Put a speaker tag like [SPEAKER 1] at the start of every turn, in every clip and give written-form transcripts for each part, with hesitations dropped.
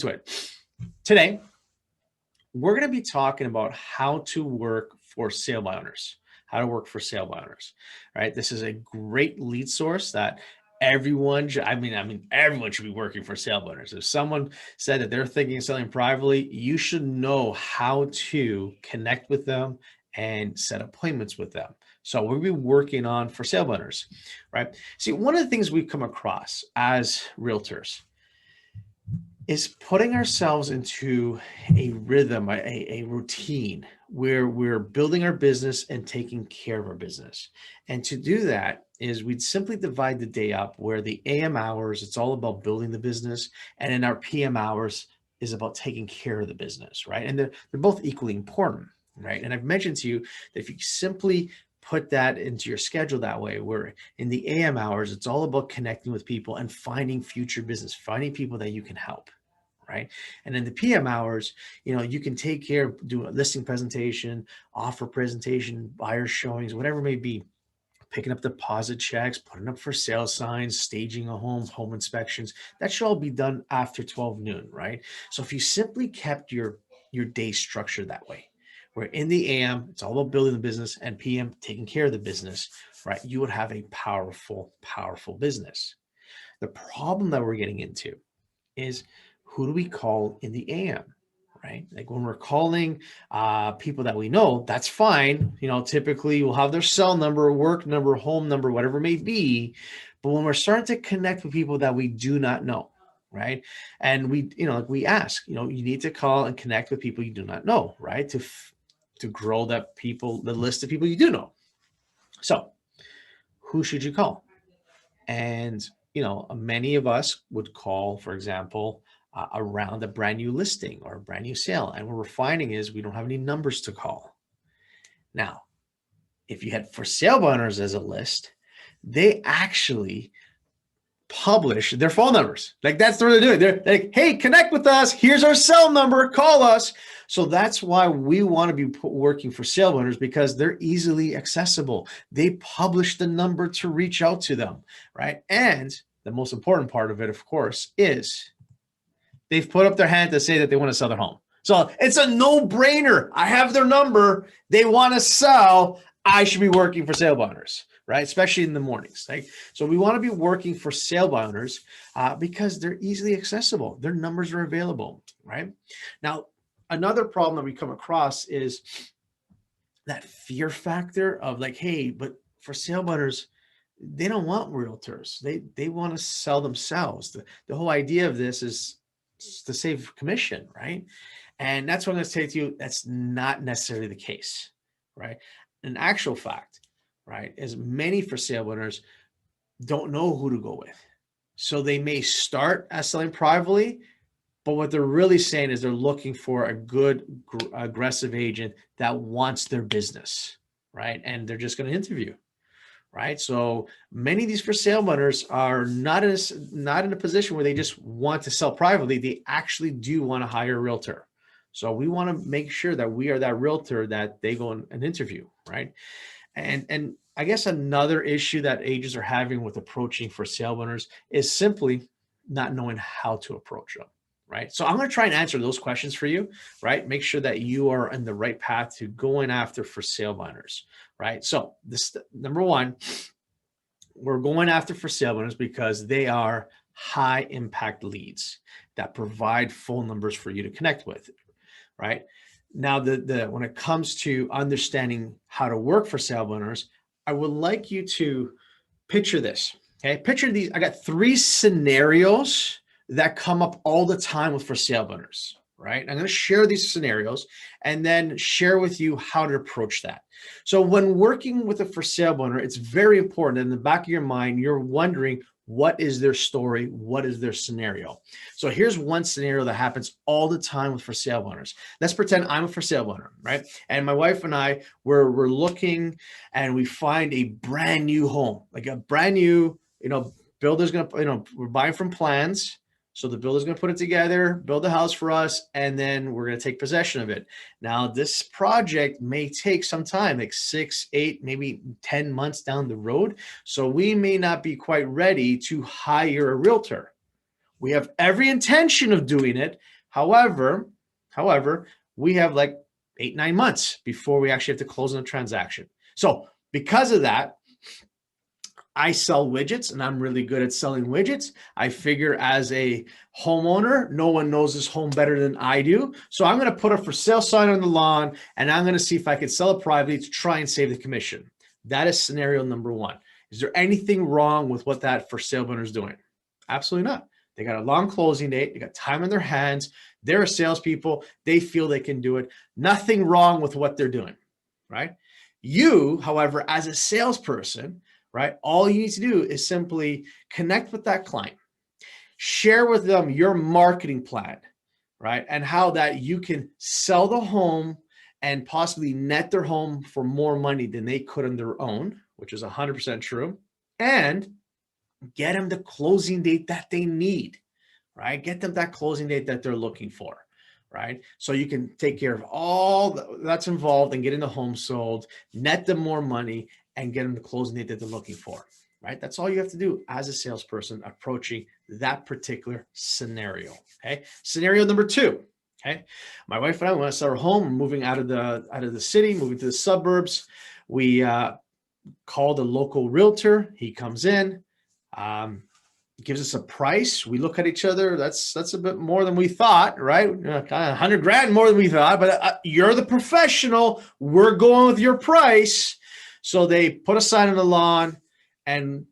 [SPEAKER 1] to it. Today, we're going to be talking about how to work for sale by owners, how to work for sale by owners, right? This is a great lead source that everyone, everyone should be working for sale by owners. If someone said that they're thinking of selling privately, you should know how to connect with them and set appointments with them. So we'll be working on for sale by owners, right? See, one of the things we've come across as realtors is putting ourselves into a rhythm, a routine where we're building our business and taking care of our business. And to do that is we'd simply divide the day up where the AM hours, it's all about building the business. And in our PM hours is about taking care of the business, right? And they're both equally important, right? And I've mentioned to you that if you simply put that into your schedule that way, where in the AM hours, it's all about connecting with people and finding future business, finding people that you can help. Right. And in the PM hours, you can take care of do a listing presentation, offer presentation, buyer showings, whatever it may be, picking up deposit checks, putting up for sale signs, staging a home inspections. That should all be done after 12 noon. Right. So if you simply kept your day structured that way, where in the AM, it's all about building the business and PM taking care of the business, right, you would have a powerful, powerful business. The problem that we're getting into is, who do we call in the AM, right? Like when we're calling people that we know, that's fine. Typically we'll have their cell number, work number, home number, whatever it may be. But when we're starting to connect with people that we do not know, right? And we ask, you need to call and connect with people you do not know, right? To grow the list of people you do know. So who should you call? And, many of us would call, for example, around a brand new listing or a brand new sale. And what we're finding is we don't have any numbers to call. Now, if you had for sale by owners as a list, they actually publish their phone numbers. Like that's what they're doing. They're like, hey, connect with us. Here's our cell number. Call us. So that's why we want to be working for sale owners, because they're easily accessible. They publish the number to reach out to them, right? And the most important part of it, of course, is they've put up their hand to say that they want to sell their home. So it's a no-brainer. I have their number. They want to sell. I should be working for sale by owners, right? Especially in the mornings. Right? So we want to be working for sale by owners because they're easily accessible. Their numbers are available, right? Now, another problem that we come across is that fear factor of like, hey, but for sale by owners, they don't want realtors. They want to sell themselves. The whole idea of this is to save commission, right? And that's what I'm going to say to you. That's not necessarily the case, right? In actual fact, right, is many for sale owners don't know who to go with. So they may start as selling privately, but what they're really saying is they're looking for a good, aggressive agent that wants their business, right? And they're just going to interview. Right. So many of these for sale owners are not in a position where they just want to sell privately. They actually do want to hire a realtor. So we want to make sure that we are that realtor that they go and interview. Right. And I guess another issue that agents are having with approaching for sale owners is simply not knowing how to approach them. Right. So I'm going to try and answer those questions for you, right? Make sure that you are on the right path to going after for sale owners, right? So this number one, we're going after for sale owners because they are high impact leads that provide phone numbers for you to connect with, right? Now, when it comes to understanding how to work for sale owners, I would like you to picture this. Okay, picture these. I got 3 scenarios that come up all the time with for sale owners, right? I'm going to share these scenarios and then share with you how to approach that. So when working with a for sale owner, it's very important that in the back of your mind, you're wondering, what is their story? What is their scenario? So here's one scenario that happens all the time with for sale owners. Let's pretend I'm a for sale owner, right? And my wife and I, we're looking and we find a brand new home, like a brand new, builder's going to, we're buying from plans. So the builder's going to put it together, build a house for us, and then we're going to take possession of it. Now, this project may take some time, like 6, 8, maybe 10 months down the road. So we may not be quite ready to hire a realtor. We have every intention of doing it. However, we have like 8-9 months before we actually have to close on a transaction. So because of that, I sell widgets and I'm really good at selling widgets. I figure as a homeowner, no one knows this home better than I do. So I'm going to put a for sale sign on the lawn and I'm going to see if I can sell it privately to try and save the commission. That is scenario number one. Is there anything wrong with what that for sale owner is doing? Absolutely not. They got a long closing date. They got time on their hands. They're salespeople. They feel they can do it. Nothing wrong with what they're doing, right? You, however, as a salesperson, right, all you need to do is simply connect with that client, share with them your marketing plan, right, and how that you can sell the home and possibly net their home for more money than they could on their own, which is 100% true, and get them the closing date that they need, right? Get them that closing date that they're looking for, right? So you can take care of all that's involved in getting the home sold, net them more money, and get them the closing date that they're looking for, right? That's all you have to do as a salesperson approaching that particular scenario, okay? Scenario number two, okay? My wife and I want to sell our home. We're moving out of the city, moving to the suburbs. We called a local realtor. He comes in, gives us a price. We look at each other. That's a bit more than we thought, right? Kind of $100,000 more than we thought, but you're the professional. We're going with your price. So they put a sign on the lawn and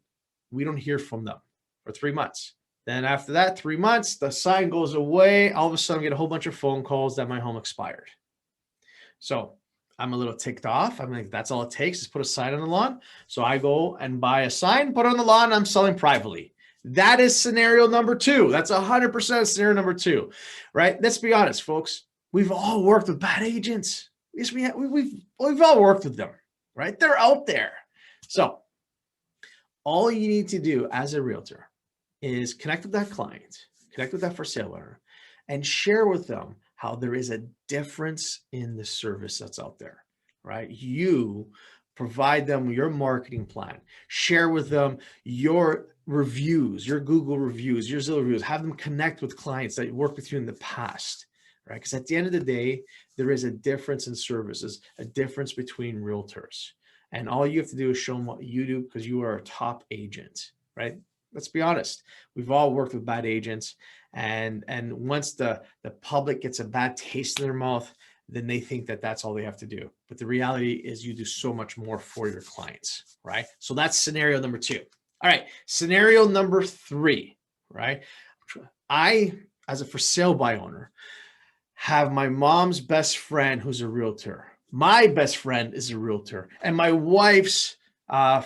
[SPEAKER 1] we don't hear from them for 3 months. Then after that, 3 months, the sign goes away. All of a sudden I get a whole bunch of phone calls that my home expired. So I'm a little ticked off. I'm like, that's all it takes is put a sign on the lawn. So I go and buy a sign, put it on the lawn, and I'm selling privately. That is scenario number two. That's 100% scenario number two, right? Let's be honest, folks. We've all worked with bad agents. Yes, we have. We've all worked with them, right? They're out there. So all you need to do as a realtor is connect with that client, connect with that for sale owner, and share with them how there is a difference in the service that's out there, right? You provide them your marketing plan, share with them your reviews, your Google reviews, your Zillow reviews, have them connect with clients that worked with you in the past, right? Because at the end of the day, there is a difference in services, a difference between realtors. And all you have to do is show them what you do because you are a top agent, right? Let's be honest. We've all worked with bad agents. And once the public gets a bad taste in their mouth, then they think that that's all they have to do. But the reality is you do so much more for your clients, right? So that's scenario number two. All right, scenario number three, right? I, as a for sale by owner, have my mom's best friend who's a realtor. My best friend is a realtor, and my wife's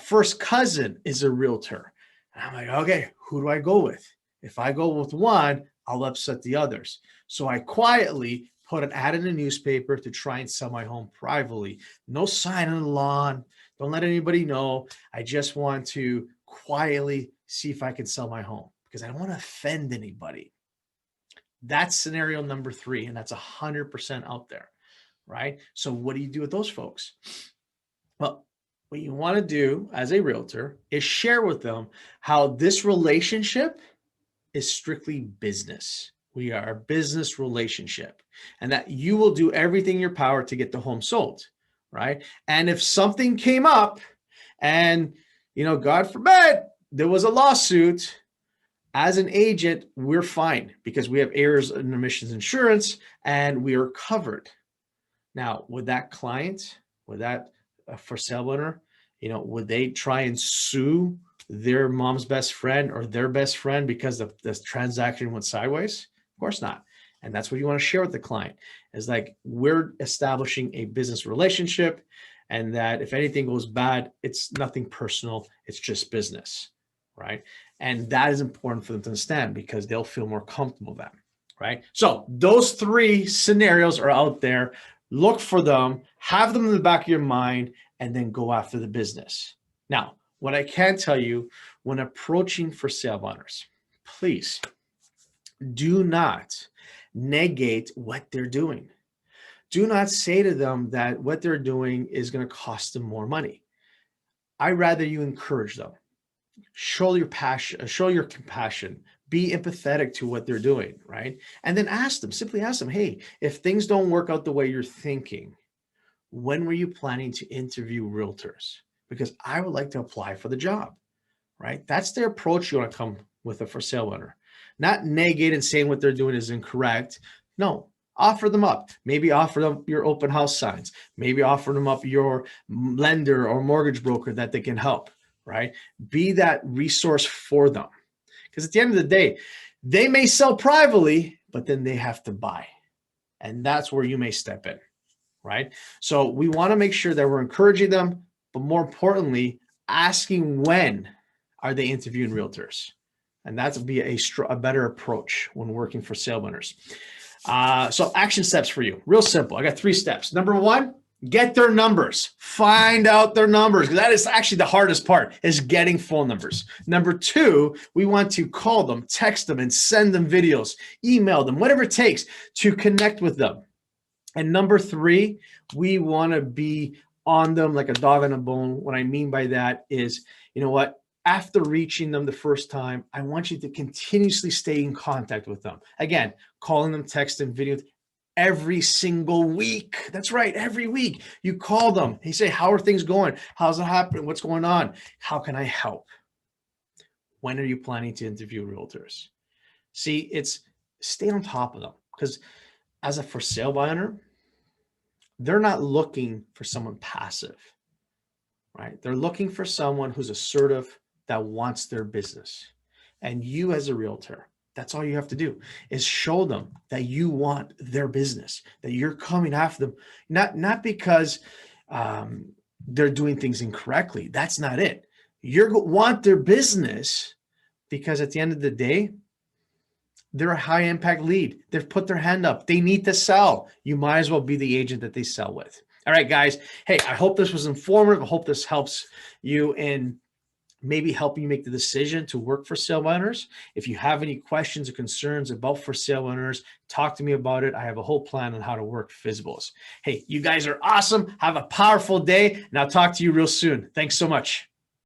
[SPEAKER 1] first cousin is a realtor. And I'm like, okay, who do I go with? If I go with one, I'll upset the others. So I quietly put an ad in a newspaper to try and sell my home privately. No sign on the lawn. Don't let anybody know. I just want to quietly see if I can sell my home because I don't want to offend anybody. That's scenario number three, and that's 100% out there, right? So what do you do with those folks? Well, what you want to do as a realtor is share with them how this relationship is strictly business. We are a business relationship, and that you will do everything in your power to get the home sold, right? And if something came up and, God forbid, there was a lawsuit, as an agent, we're fine because we have errors and omissions insurance and we are covered. Now, would that client, would that for sale owner, would they try and sue their mom's best friend or their best friend because the transaction went sideways? Of course not. And that's what you want to share with the client is like, we're establishing a business relationship and that if anything goes bad, it's nothing personal. It's just business, right? And that is important for them to understand because they'll feel more comfortable then, right? So those three scenarios are out there. Look for them, have them in the back of your mind, and then go after the business. Now, what I can tell you when approaching for sale owners, please do not negate what they're doing. Do not say to them that what they're doing is going to cost them more money. I'd rather you encourage them. Show your passion, show your compassion, Be empathetic to what they're doing, right? And then simply ask them, hey, if things don't work out the way you're thinking, when were you planning to interview realtors? Because I would like to apply for the job, right? That's the approach you want to come with a for sale owner. Not negate and saying what they're doing is incorrect. No, offer them up. Maybe offer them your open house signs. Maybe offer them up your lender or mortgage broker that they can help, right? Be that resource for them. Because at the end of the day, they may sell privately, but then they have to buy. And that's where you may step in, right? So we want to make sure that we're encouraging them, but more importantly, asking when are they interviewing realtors? And that's be a better approach when working for sale owners. So action steps for you, real simple. I got 3 steps. Number 1, get their numbers. Find out their numbers, because that is actually the hardest part, is getting phone numbers. Number 2, we want to call them, text them, and send them videos, email them, whatever it takes to connect with them. And number 3, we want to be on them like a dog on a bone. What I mean by that is, you know what? After reaching them the first time, I want you to continuously stay in contact with them. Again, calling them, texting, video every single week. That's right, every week. You call them. You say, how are things going? How's it happening? What's going on? How can I help? When are you planning to interview realtors? See, it's stay on top of them, because as a for sale buyer, they're not looking for someone passive, right? They're looking for someone who's assertive, that wants their business. And you as a realtor, that's all you have to do, is show them that you want their business, that you're coming after them, not because they're doing things incorrectly. That's not it. You want their business because at the end of the day, they're a high impact lead. They've put their hand up. They need to sell. You might as well be the agent that they sell with. All right, guys. Hey, I hope this was informative. I hope this helps you in maybe help you make the decision to work for sale owners. If you have any questions or concerns about for sale owners, talk to me about it. I have a whole plan on how to work FSBOs. Hey, you guys are awesome. Have a powerful day, and I'll talk to you real soon. Thanks so much.